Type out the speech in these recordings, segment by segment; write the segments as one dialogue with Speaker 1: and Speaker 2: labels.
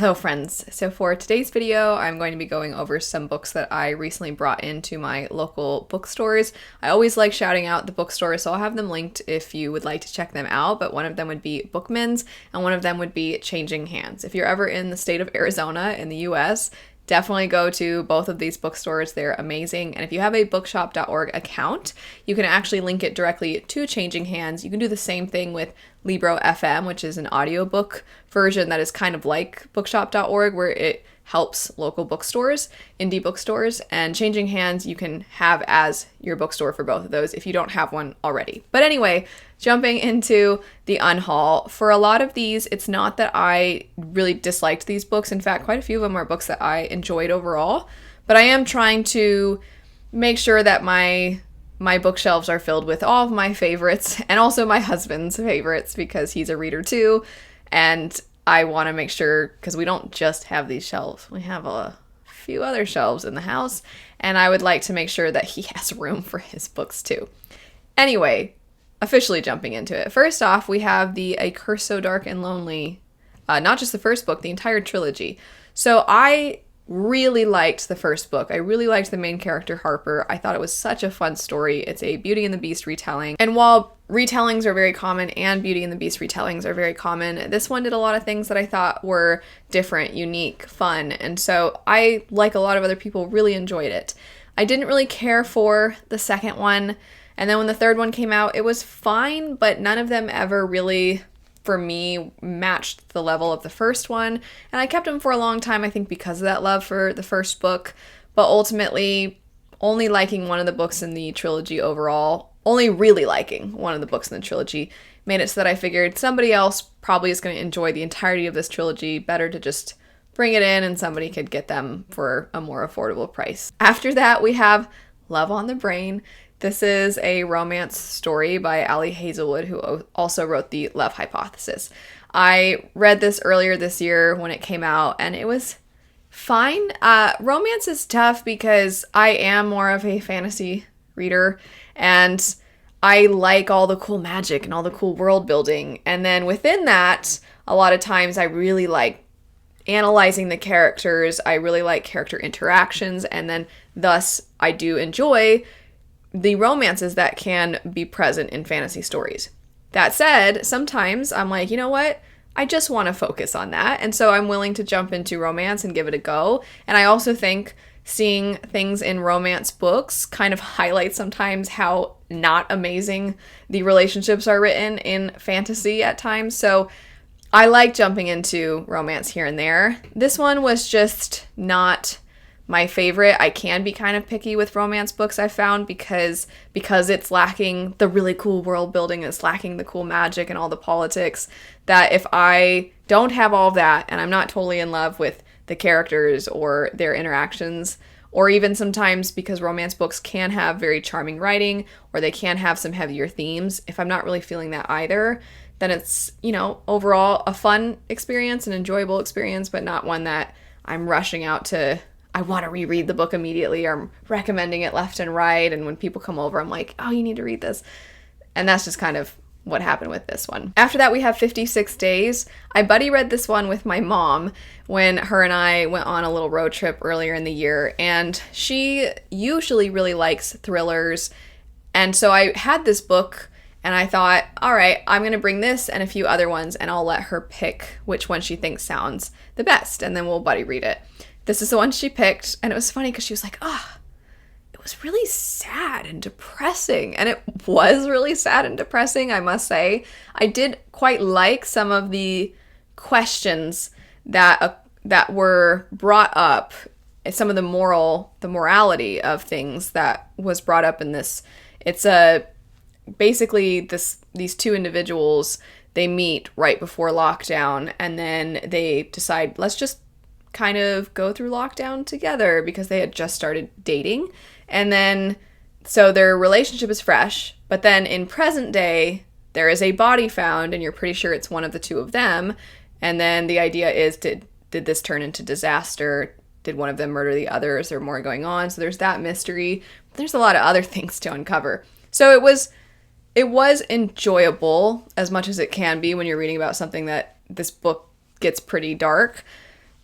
Speaker 1: Hello friends, so for today's video I'm going to be going over some books that I recently brought into my local bookstores. I always like shouting out the bookstores, so I'll have them linked if you would like to check them out, but one of them would be Bookman's and one of them would be Changing Hands. If you're ever in the state of Arizona in the US, definitely go to both of these bookstores. They're amazing. And if you have a bookshop.org account, you can actually link it directly to Changing Hands. You can do the same thing with Libro FM, which is an audiobook version that is kind of like bookshop.org, where it helps local bookstores, indie bookstores, and Changing Hands you can have as your bookstore for both of those if you don't have one already. But anyway, jumping into the Unhaul. For a lot of these, it's not that I really disliked these books. In fact, quite a few of them are books that I enjoyed overall, but I am trying to make sure that my bookshelves are filled with all of my favorites and also my husband's favorites because he's a reader too. And I want to make sure, because we don't just have these shelves, we have a few other shelves in the house, and I would like to make sure that he has room for his books too. Anyway, officially jumping into it. First off, we have the A Curse So Dark and Lonely, not just the first book, the entire trilogy. So I really liked the first book. I really liked the main character, Harper. I thought it was such a fun story. It's a Beauty and the Beast retelling. And while retellings are very common and Beauty and the Beast retellings are very common, this one did a lot of things that I thought were different, unique, fun. And so I, like a lot of other people, really enjoyed it. I didn't really care for the second one. And then when the third one came out, it was fine, but none of them ever really, for me, matched the level of the first one. And I kept them for a long time, I think, because of that love for the first book. But ultimately, only liking one of the books in the trilogy overall, only really liking one of the books in the trilogy, made it so that I figured somebody else probably is going to enjoy the entirety of this trilogy. Better to just bring it in and somebody could get them for a more affordable price. After that, we have Love on the Brain. This is a romance story by Ali Hazelwood, who also wrote The Love Hypothesis. I read this earlier this year when it came out, and it was fine. Romance is tough because I am more of a fantasy reader, and I like all the cool magic and all the cool world building. And then within that, a lot of times I really like analyzing the characters. I really like character interactions, and then thus I do enjoy the romances that can be present in fantasy stories. That said, sometimes I'm like, you know what? I just want to focus on that. And so I'm willing to jump into romance and give it a go. And I also think seeing things in romance books kind of highlights sometimes how not amazing the relationships are written in fantasy at times. So I like jumping into romance here and there. This one was just not my favorite. I can be kind of picky with romance books, I found, because it's lacking the really cool world building, it's lacking the cool magic and all the politics, that if I don't have all of that and I'm not totally in love with the characters or their interactions, or even sometimes because romance books can have very charming writing or they can have some heavier themes, if I'm not really feeling that either, then it's, overall a fun experience, an enjoyable experience, but not one that I'm rushing out to, I want to reread the book immediately, or I'm recommending it left and right, and when people come over, I'm like, oh, you need to read this. And that's just kind of what happened with this one. After that, we have 56 Days. I buddy read this one with my mom when her and I went on a little road trip earlier in the year, and she usually really likes thrillers, and so I had this book, and I thought, all right, I'm going to bring this and a few other ones, and I'll let her pick which one she thinks sounds the best, and then we'll buddy read it. This is the one she picked, and it was funny because she was like, it was really sad and depressing. And it was really sad and depressing, I must say. I did quite like some of the questions that were brought up, some of the morality of things that was brought up in this. It's basically these two individuals, they meet right before lockdown, and then they decide, let's just kind of go through lockdown together, because they had just started dating. And then, so their relationship is fresh, but then in present day, there is a body found, and you're pretty sure it's one of the two of them. And then the idea is, did this turn into disaster? Did one of them murder the other? Is there more going on? So there's that mystery. There's a lot of other things to uncover. So it was enjoyable as much as it can be when you're reading about something that this book gets pretty dark.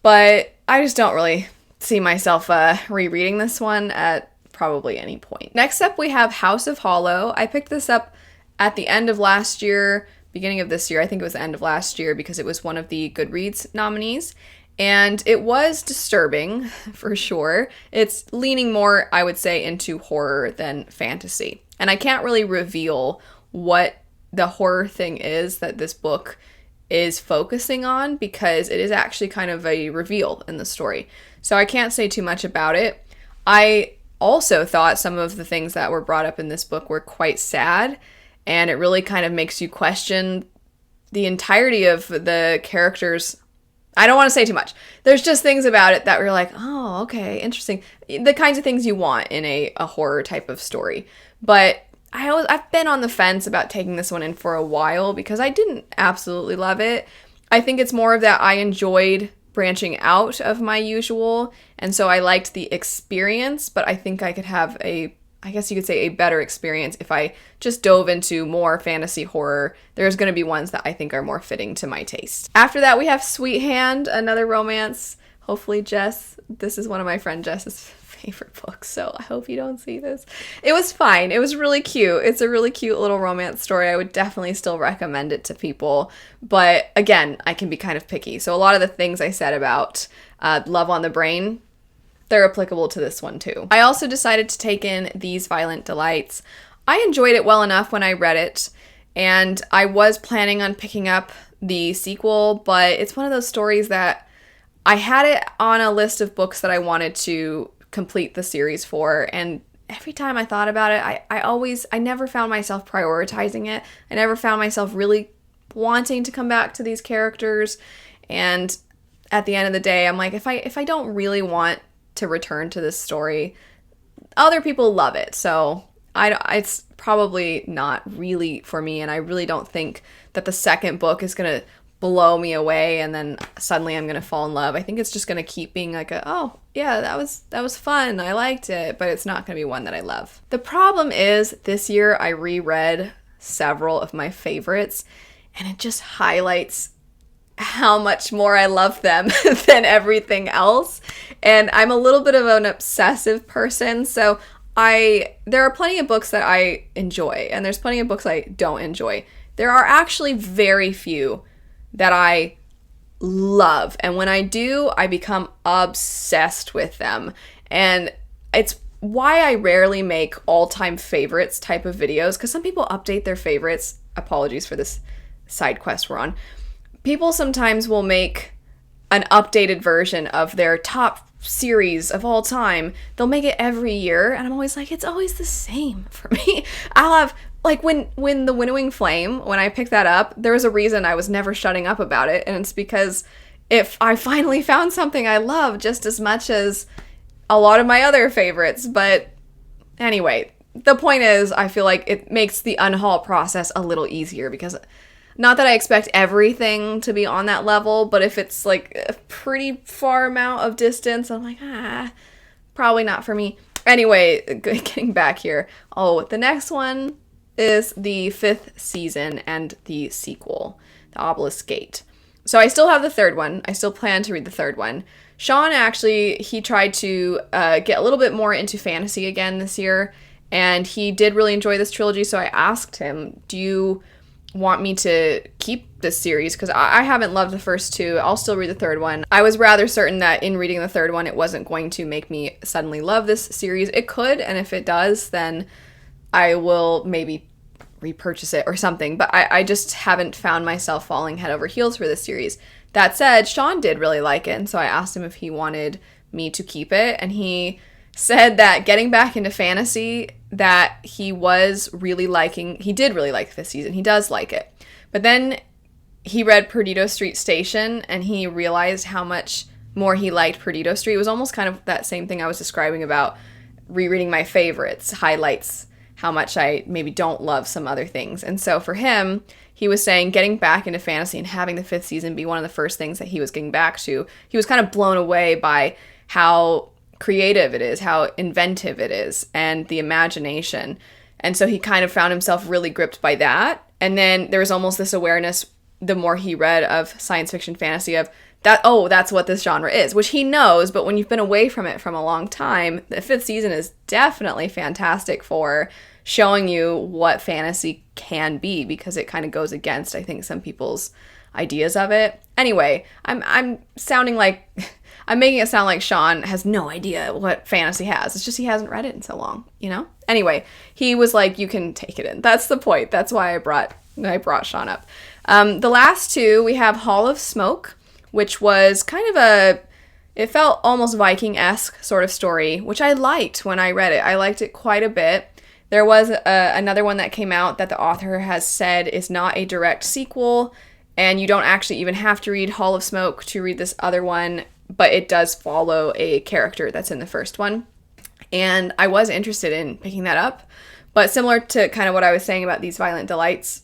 Speaker 1: but I just don't really see myself rereading this one at probably any point. Next up, we have House of Hollow. I picked this up at the end of last year, beginning of this year. I think it was the end of last year because it was one of the Goodreads nominees. And it was disturbing, for sure. It's leaning more, I would say, into horror than fantasy. And I can't really reveal what the horror thing is that this book is focusing on because it is actually kind of a reveal in the story. So I can't say too much about it. I also thought some of the things that were brought up in this book were quite sad, and it really kind of makes you question the entirety of the characters. I don't want to say too much. There's just things about it that were like, oh, okay, interesting. The kinds of things you want in a horror type of story. But I've been on the fence about taking this one in for a while because I didn't absolutely love it. I think it's more of that I enjoyed branching out of my usual, and so I liked the experience, but I think I could have I guess you could say a better experience if I just dove into more fantasy horror. There's going to be ones that I think are more fitting to my taste. After that, we have Sweet Hand, another romance. Hopefully this is one of my friend Jess's favorite books, so I hope you don't see this. It was fine. It was really cute. It's a really cute little romance story. I would definitely still recommend it to people, but again, I can be kind of picky. So a lot of the things I said about Love on the Brain, they're applicable to this one too. I also decided to take in These Violent Delights. I enjoyed it well enough when I read it, and I was planning on picking up the sequel, but it's one of those stories that I had it on a list of books that I wanted to complete the series for, and every time I thought about it, I never found myself prioritizing it. I never found myself really wanting to come back to these characters, and at the end of the day, I'm like, if I don't really want to return to this story, other people love it, so it's probably not really for me, and I really don't think that the second book is gonna blow me away and then suddenly I'm gonna fall in love. I think it's just gonna keep being like oh yeah, that was fun, I liked it, but it's not gonna be one that I love. The problem is this year I reread several of my favorites, and it just highlights how much more I love them than everything else. And I'm a little bit of an obsessive person, so there are plenty of books that I enjoy, and there's plenty of books I don't enjoy. There are actually very few that I love, and when I do, I become obsessed with them. And it's why I rarely make all-time favorites type of videos, because some people update their favorites. Apologies for this side quest we're on. People sometimes will make an updated version of their top series of all time. They'll make it every year, and I'm always like, it's always the same for me. I'll have, like, when The Winnowing Flame, when I picked that up, there was a reason I was never shutting up about it, and it's because if I finally found something I love just as much as a lot of my other favorites. But anyway, the point is, I feel like it makes the unhaul process a little easier, because not that I expect everything to be on that level, but if it's like a pretty far amount of distance, I'm like, probably not for me. Anyway, getting back here. Oh, the next one is the 5th season and the sequel, The Obelisk Gate. So I still have the third one. I still plan to read the third one. Sean actually, he tried to get a little bit more into fantasy again this year, and he did really enjoy this trilogy, so I asked him, do you want me to keep this series? Because I haven't loved the first two. I'll still read the third one. I was rather certain that in reading the third one, it wasn't going to make me suddenly love this series. It could, and if it does, then I will maybe repurchase it or something, but I just haven't found myself falling head over heels for this series. That said, Sean did really like it, and so I asked him if he wanted me to keep it, and he said that getting back into fantasy, that he did really like this season. He does like it. But then he read Perdido Street Station, and he realized how much more he liked Perdido Street. It was almost kind of that same thing I was describing about rereading my favorites, highlights how much I maybe don't love some other things. And so for him, he was saying getting back into fantasy and having the 5th season be one of the first things that he was getting back to. He was kind of blown away by how creative it is, how inventive it is, and the imagination. And so he kind of found himself really gripped by that. And then there was almost this awareness, the more he read of science fiction fantasy, of that's what this genre is, which he knows, but when you've been away from it from a long time, the 5th season is definitely fantastic for showing you what fantasy can be, because it kind of goes against, I think, some people's ideas of it. Anyway, I'm sounding like I'm making it sound like Sean has no idea what fantasy has. It's just he hasn't read it in so long, you know? Anyway, he was like, you can take it in. That's the point. That's why I brought Sean up. The last two, we have Hall of Smoke, which was kind of it felt almost Viking-esque sort of story, which I liked when I read it. I liked it quite a bit. There was another one that came out that the author has said is not a direct sequel, and you don't actually even have to read Hall of Smoke to read this other one, but it does follow a character that's in the first one. And I was interested in picking that up, but similar to kind of what I was saying about these Violent Delights,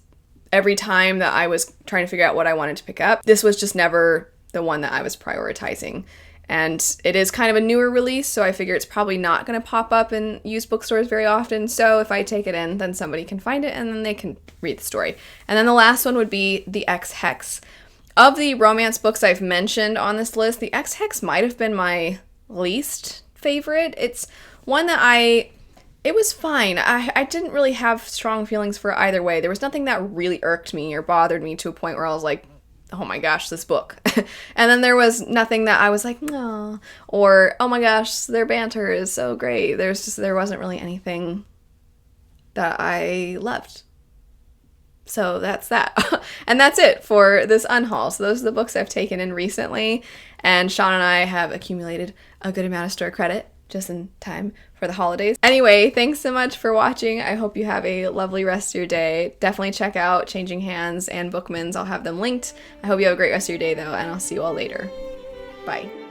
Speaker 1: every time that I was trying to figure out what I wanted to pick up, this was just never the one that I was prioritizing. And it is kind of a newer release, so I figure it's probably not going to pop up in used bookstores very often. So if I take it in, then somebody can find it and then they can read the story. And then the last one would be The Ex-Hex. Of the romance books I've mentioned on this list, The Ex-Hex might have been my least favorite. It's one that it was fine. I didn't really have strong feelings for either way. There was nothing that really irked me or bothered me to a point where I was like, oh my gosh, this book. And then there was nothing that I was like, no, or oh my gosh, their banter is so great. There wasn't really anything that I loved. So that's that. And that's it for this unhaul. So those are the books I've taken in recently, and Sean and I have accumulated a good amount of store credit just in time for the holidays. Anyway, thanks so much for watching. I hope you have a lovely rest of your day. Definitely check out Changing Hands and Bookman's. I'll have them linked. I hope you have a great rest of your day though, and I'll see you all later. Bye.